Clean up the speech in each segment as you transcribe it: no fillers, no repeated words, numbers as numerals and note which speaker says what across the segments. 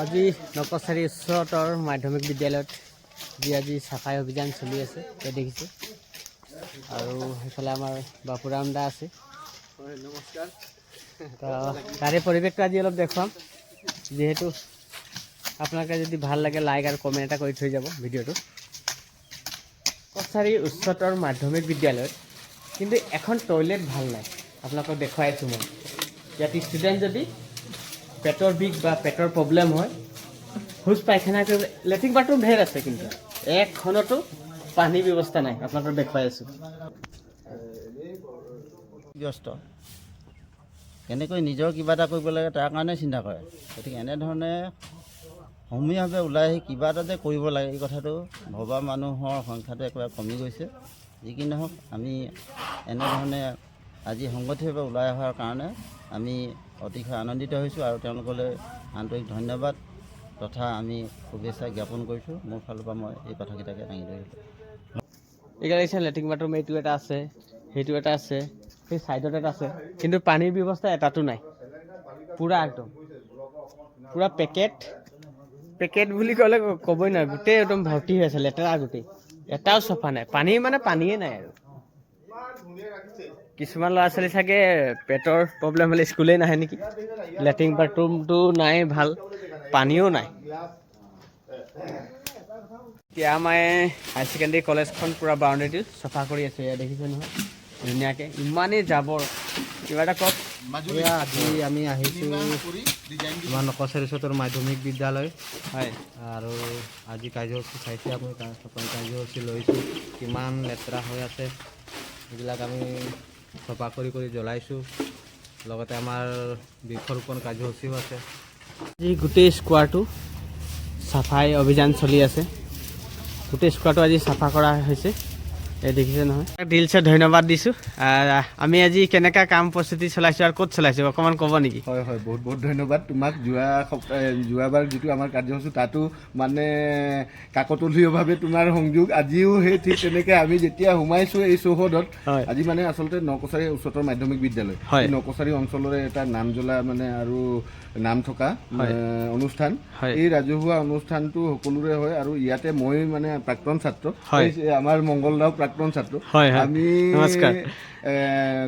Speaker 1: আজি নকচাৰী উচ্চতৰ মাধ্যমিক বিদ্যালয়ত যি আজি চাফাই অভিযান চলি আছে দেখিছে আৰু সেইফালে আমাৰ বাপুৰাম দা আছে।
Speaker 2: নমস্কাৰ।
Speaker 1: তাৰে পৰিৱেশটো আজি অলপ দেখুৱাম, যিহেতু আপোনালোকে যদি ভাল লাগে লাইক আৰু কমেণ্ট এটা কৰি থৈ যাব ভিডিঅ'টো। কছাৰী উচ্চতৰ মাধ্যমিক বিদ্যালয়ত কিন্তু এখন টয়লেট ভাল নাই, আপোনালোকক দেখুৱাই আছোঁ মই। ইয়াত ষ্টুডেণ্ট যদি পেটৰ বিষ বা পেটৰ প্ৰব্লেম হয়, শৌচ পায়খানা কৰিব, লেট্ৰিন বাথৰুম ঢেৰ আছে কিন্তু এখনতো পানীৰ ব্যৱস্থা নাই, আপোনালোকক দেখুৱাই আছোঁ।
Speaker 3: ব্যস্ত কেনেকৈ নিজৰ কিবা এটা কৰিব লাগে তাৰ কাৰণে চিন্তা কৰে। গতিকে এনেধৰণে সমূহীয়াভাৱে ওলাই আহি কিবা এটা যে কৰিব লাগে এই কথাটো ভবা মানুহৰ সংখ্যাটো একেবাৰে কমি গৈছে। যি কি নহওক, আমি এনেধৰণে আজি সংগঠিতভাৱে ওলাই অহাৰ কাৰণে আমি অতিশয় আনন্দিত হৈছোঁ আৰু তেওঁলোকলৈ আন্তৰিক ধন্যবাদ তথা আমি শুভেচ্ছা জ্ঞাপন কৰিছোঁ। মোৰ ফালৰ পৰা মই এই কথাকেইটাকে দাঙি ধৰিলোঁ।
Speaker 1: এইবিলাক দেখিছে লেট্ৰিন বাথৰুম, এইটো এটা আছে, সেইটো এটা আছে, সেই ছাইডত এটা আছে, কিন্তু পানীৰ ব্যৱস্থা এটাতো নাই। পূৰা একদম পূৰা পেকেট বুলি ক'লে ক'বই নোৱাৰে, গোটেই একদম ভৰ্তি হৈ আছে, লেতেৰা গোটেই, এটাও চফা নাই। পানী মানে পানীয়ে নাই আৰু। কিছুমান ল'ৰা ছোৱালী চাগে পেটৰ প্ৰব্লেম হ'লে স্কুলেই নাহে নেকি। লেট্ৰিন বাথৰুমটো নাই ভাল, পানীও নাই। এতিয়া আমাৰ হায়াৰ ছেকেণ্ডেৰী কলেজখন পূৰা বাউণ্ডেৰীটো চফা কৰি আছে, এয়া দেখিছে নহয় ধুনীয়াকৈ, ইমানেই জাবৰ। কিবা এটা কওক।
Speaker 2: আজি আমি আহিছোঁ আমাৰ নকচাৰী উচ্চতৰ মাধ্যমিক বিদ্যালয়,
Speaker 1: হয়,
Speaker 2: আৰু আজি কাৰ্যসূচী চাইছে আপুনি, কাৰ্যসূচী লৈছোঁ। কিমান লেতেৰা হৈ আছে এইবিলাক আমি চফা কৰি জ্বলাইছোঁ। লগতে আমাৰ বৃক্ষৰোপণ কাৰ্যসূচীও আছে।
Speaker 1: আজি গোটেই স্কোৱাৰটো চাফাই অভিযান চলি আছে, গোটেই স্কোৱাৰটো আজি চাফা কৰা হৈছে, এই দেখিছে নহয়। দিলছে ধন্যবাদ দিছোঁ। আমি আজি কেনেকুৱা কাম প্ৰস্তুতি চলাইছোঁ আৰু ক'ত চলাইছোঁ অকণমান ক'ব নেকি?
Speaker 4: হয়, বহুত ধন্যবাদ তোমাক। যোৱাবাৰ যিটো আমাৰ কাৰ্যসূচী তাতো মানে কাকতলীয়ভাৱে তোমাৰ সংযোগ, আজিও সেই ঠিক তেনেকৈ আমি যেতিয়া সোমাইছোঁ এই চৌহদত, আজি মানে আচলতে নকচাৰী উচ্চতৰ মাধ্যমিক বিদ্যালয়, এই নকচাৰী অঞ্চলৰে এটা নাম জ্বলা মানে আৰু নাম থকা অনুষ্ঠান। এই ৰাজহুৱা অনুষ্ঠানটো সকলোৰে হয় আৰু ইয়াতে মই মানে প্ৰাক্তন ছাত্ৰ, আমাৰ মংগলদাও প্ৰাক্তন ছাত্ৰ। আমি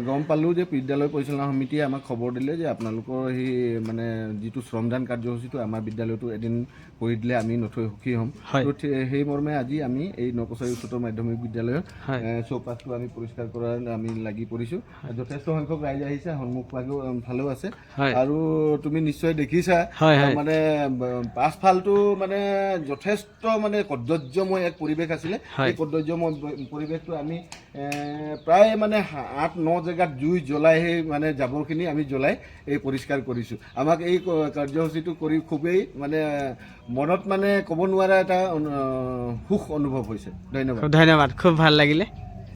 Speaker 4: গম পালোঁ যে বিদ্যালয় পৰিচালনা সমিতিয়ে আমাক খবৰ দিলে যে আপোনালোকৰ সেই মানে যিটো শ্ৰমদান কাৰ্যসূচীটো আমাৰ বিদ্যালয়টো এদিন কৰি দিলে আমি নথৈ সুখী হ'ম। তো সেই মৰ্মে আজি আমি এই নকচাৰী উচ্চতৰ মাধ্যমিক বিদ্যালয়ৰ চৌপাশটো আমি পৰিষ্কাৰ কৰাৰ আমি লাগি পৰিছোঁ। যথেষ্ট সংখ্যক ৰাইজ আহিছে, সন্মুখ ফালেও আছে, আৰু তুমি নিশ্চয় দেখিছা মানে পাছফালটো মানে যথেষ্ট মানে কদৰ্যময় এক পৰিৱেশ আছিলে। এই কদৰ্যময় পৰিৱেশটো আমি প্ৰায় মানে 8-9 জেগাত জুই জ্বলাই সেই মানে জাবৰখিনি আমি জ্বলাই এই পৰিষ্কাৰ কৰিছোঁ। আমাক এই কাৰ্যসূচীটো কৰি খুবেই মানে মনত মানে ক'ব নোৱাৰা এটা সুখ অনুভৱ হৈছে। ধন্যবাদ।
Speaker 1: খুব ভাল লাগিলে।